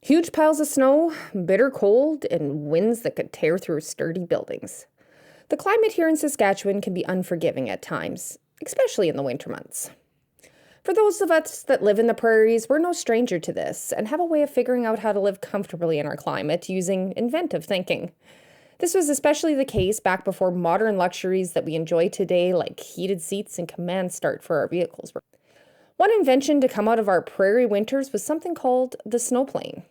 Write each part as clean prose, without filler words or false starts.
Huge piles of snow, bitter cold, and winds that could tear through sturdy buildings. The climate here in Saskatchewan can be unforgiving at times, especially in the winter months. For those of us that live in the prairies, we're no stranger to this and have a way of figuring out how to live comfortably in our climate using inventive thinking. This was especially the case back before modern luxuries that we enjoy today, like heated seats and command start for our vehicles. One invention to come out of our prairie winters was something called the snowplane.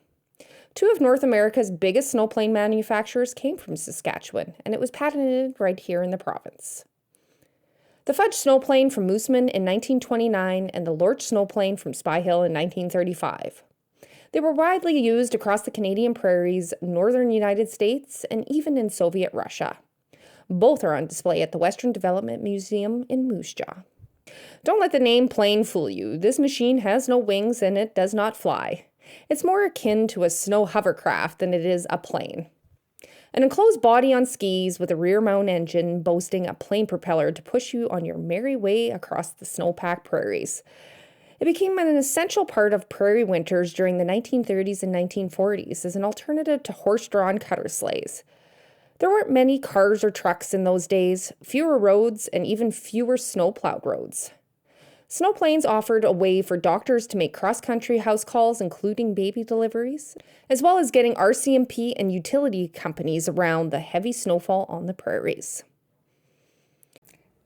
Two of North America's biggest snowplane manufacturers came from Saskatchewan, and it was patented right here in the province. The Fudge snowplane from Mooseman in 1929 and the Lorch snowplane from Spy Hill in 1935. They were widely used across the Canadian prairies, northern United States, and even in Soviet Russia. Both are on display at the Western Development Museum in Moose Jaw. Don't let the name plane fool you. This machine has no wings and it does not fly. It's more akin to a snow hovercraft than it is a plane. An enclosed body on skis with a rear-mount engine boasting a plane propeller to push you on your merry way across the snow-packed prairies. It became an essential part of prairie winters during the 1930s and 1940s as an alternative to horse-drawn cutter sleighs. There weren't many cars or trucks in those days, fewer roads, and even fewer snow-plowed roads. Snowplanes offered a way for doctors to make cross-country house calls, including baby deliveries, as well as getting RCMP and utility companies around the heavy snowfall on the prairies.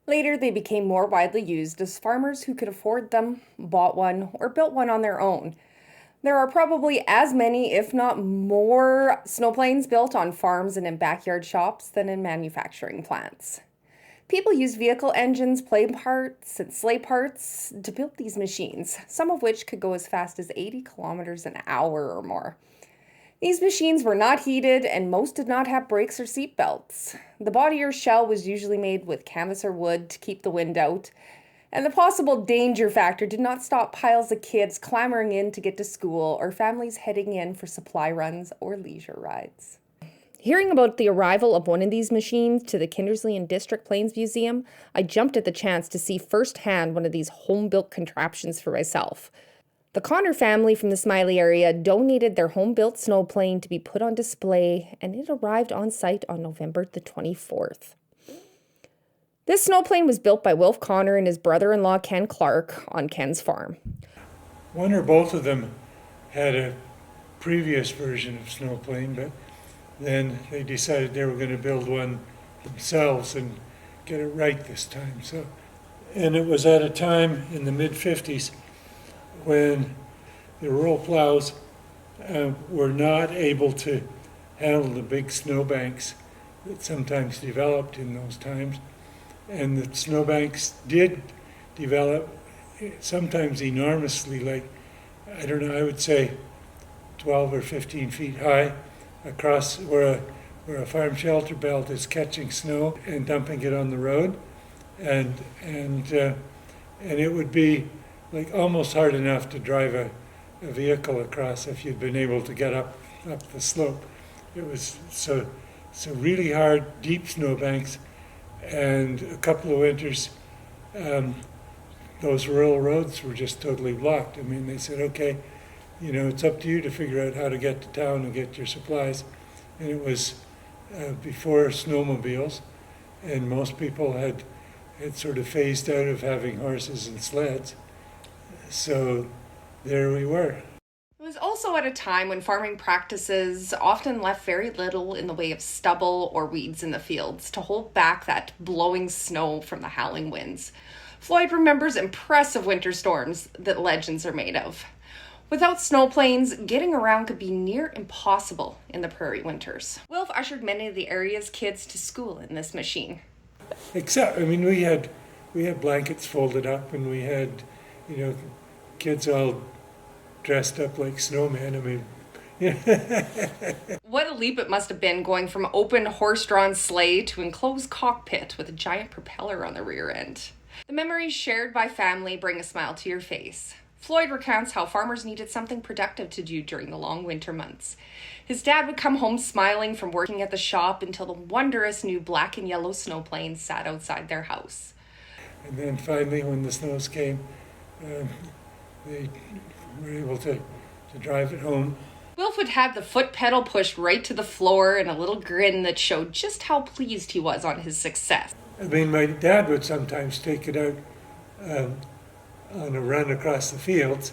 Later, they became more widely used as farmers who could afford them bought one or built one on their own. There are probably as many, if not more, snowplanes built on farms and in backyard shops than in manufacturing plants. People use vehicle engines, plane parts, and sleigh parts to build these machines, some of which could go as fast as 80 kilometers an hour or more. These machines were not heated, and most did not have brakes or seat belts. The body or shell was usually made with canvas or wood to keep the wind out, and the possible danger factor did not stop piles of kids clamoring in to get to school or families heading in for supply runs or leisure rides. Hearing about the arrival of one of these machines to the Kindersley and District Plains Museum, I jumped at the chance to see firsthand one of these home-built contraptions for myself. The Connor family from the Smiley area donated their home-built snowplane to be put on display, and it arrived on site on November the 24th. This snowplane was built by Wilf Connor and his brother-in-law Ken Clark on Ken's farm. One or both of them had a previous version of snowplane, but then they decided they were going to build one themselves and get it right this time. And it was at a time in the mid-50s when the roll plows were not able to handle the big snowbanks that sometimes developed in those times. And the snowbanks did develop sometimes enormously, like, I would say 12 or 15 feet high, across where a farm shelter belt is catching snow and dumping it on the road, and it would be like almost hard enough to drive a vehicle across if you'd been able to get up the slope. It was so really hard, deep snowbanks, and a couple of winters those rural roads were just totally blocked. I mean, they said, okay, it's up to you to figure out how to get to town and get your supplies. And it was before snowmobiles, and most people had sort of phased out of having horses and sleds. So there we were. It was also at a time when farming practices often left very little in the way of stubble or weeds in the fields to hold back that blowing snow from the howling winds. Floyd remembers impressive winter storms that legends are made of. Without snowplanes, getting around could be near impossible in the prairie winters. Wilf ushered many of the area's kids to school in this machine. We had blankets folded up, and we had, kids all dressed up like snowmen. What a leap it must have been going from open horse-drawn sleigh to enclosed cockpit with a giant propeller on the rear end. The memories shared by family bring a smile to your face. Floyd recounts how farmers needed something productive to do during the long winter months. His dad would come home smiling from working at the shop until the wondrous new black and yellow snowplane sat outside their house. And then finally, when the snows came, they were able to drive it home. Wilf would have the foot pedal pushed right to the floor and a little grin that showed just how pleased he was on his success. I mean, my dad would sometimes take it out on a run across the fields,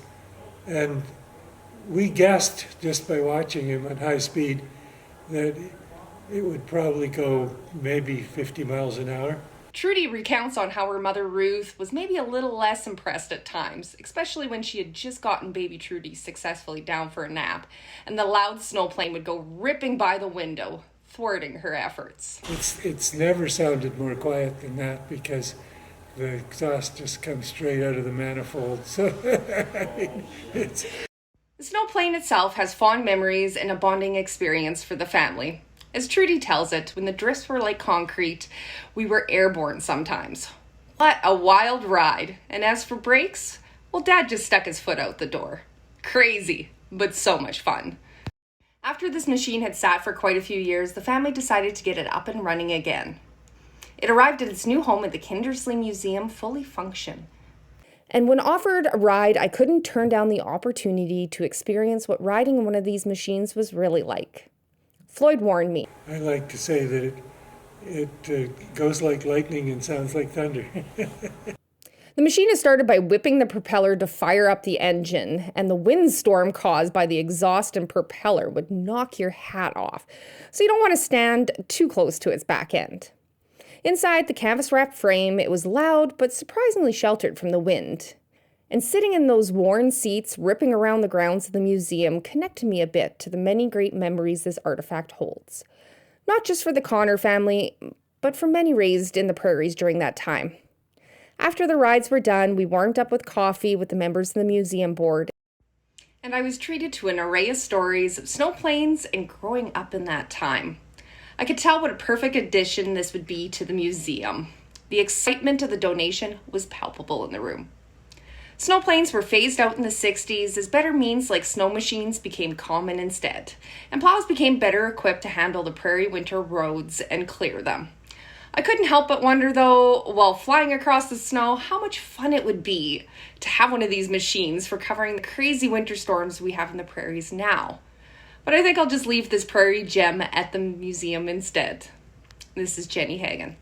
and we guessed just by watching him at high speed that it would probably go maybe 50 miles an hour. Trudy recounts on how her mother Ruth was maybe a little less impressed at times, especially when she had just gotten baby Trudy successfully down for a nap, and the loud snowplane would go ripping by the window, thwarting her efforts. It's never sounded more quiet than that because the exhaust just comes straight out of the manifold. So The snowplane itself has fond memories and a bonding experience for the family. As Trudy tells it, when the drifts were like concrete, we were airborne sometimes. What a wild ride. And as for brakes, well, Dad just stuck his foot out the door. Crazy, but so much fun. After this machine had sat for quite a few years, the family decided to get it up and running again. It arrived at its new home at the Kindersley Museum fully functioned. And when offered a ride, I couldn't turn down the opportunity to experience what riding one of these machines was really like. Floyd warned me. I like to say that it goes like lightning and sounds like thunder. The machine is started by whipping the propeller to fire up the engine, and the windstorm caused by the exhaust and propeller would knock your hat off, so you don't want to stand too close to its back end. Inside the canvas-wrapped frame, it was loud but surprisingly sheltered from the wind. And sitting in those worn seats, ripping around the grounds of the museum, connected me a bit to the many great memories this artifact holds. Not just for the Connor family, but for many raised in the prairies during that time. After the rides were done, we warmed up with coffee with the members of the museum board. And I was treated to an array of stories of snowplanes and growing up in that time. I could tell what a perfect addition this would be to the museum. The excitement of the donation was palpable in the room. Snowplanes were phased out in the 60s as better means like snow machines became common instead, and plows became better equipped to handle the prairie winter roads and clear them. I couldn't help but wonder, though, while flying across the snow, how much fun it would be to have one of these machines for covering the crazy winter storms we have in the prairies now. But I think I'll just leave this prairie gem at the museum instead. This is Jenny Hagan.